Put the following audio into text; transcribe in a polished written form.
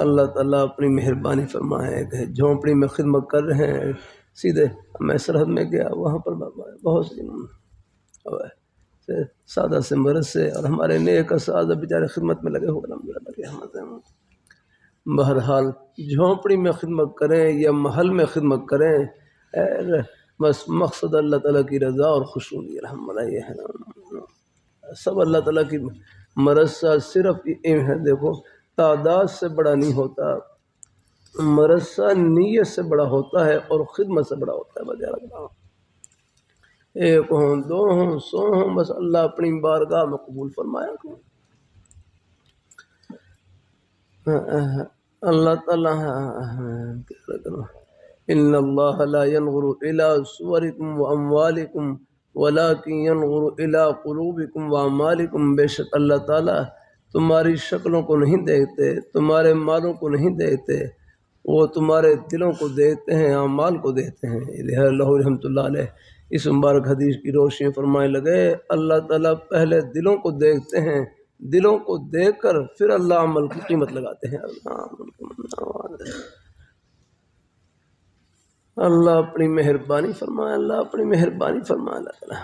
اللہ تعالیٰ اپنی مہربانی فرمائے کہ جھونپڑی میں خدمت کر رہے ہیں، سیدھے میں سرحد میں گیا، وہاں پر بہت سی سادہ سے مرض سے اور ہمارے نیک اساتذہ بیچارے خدمت میں لگے ہوئے الحمدللہ۔ بہرحال جھونپڑی میں خدمت کریں یا محل میں خدمت کریں، بس مقصد اللہ تعالیٰ کی رضا اور خوشنودی الحمدللہ یہ ہے۔ سب اللہ تعالیٰ کی مرثہ صرف ہے، دیکھو تعداد سے بڑا نہیں ہوتا، مرثہ نیت سے بڑا ہوتا ہے اور خدمت سے بڑا ہوتا ہے۔ وجہ ایک ہوں، دو ہوں، 100 ہوں، بس اللہ اپنی بارگاہ میں قبول فرمایا کرو۔ اللہ تعالیٰ ان اللہ لا ينظر الى صورکم واموالکم ولکن ينظر الى قلوبکم واعمالکم، بے شک اللہ تعالیٰ تمہاری شکلوں کو نہیں دیکھتے، تمہارے مالوں کو نہیں دیکھتے، وہ تمہارے دلوں کو دیکھتے ہیں، اعمال کو دیکھتے ہیں۔ اللہ رحمۃ اللہ علیہ اس مبارک حدیث کی روشنی فرمائے لگے اللہ تعالیٰ پہلے دلوں کو دیکھتے ہیں، دلوں کو دیکھ کر پھر اللہ عمل کی قیمت لگاتے ہیں۔ اللہ اپنی مہربانی فرمائے، اللہ اپنی مہربانی فرمائے۔ اللہ تعالیٰ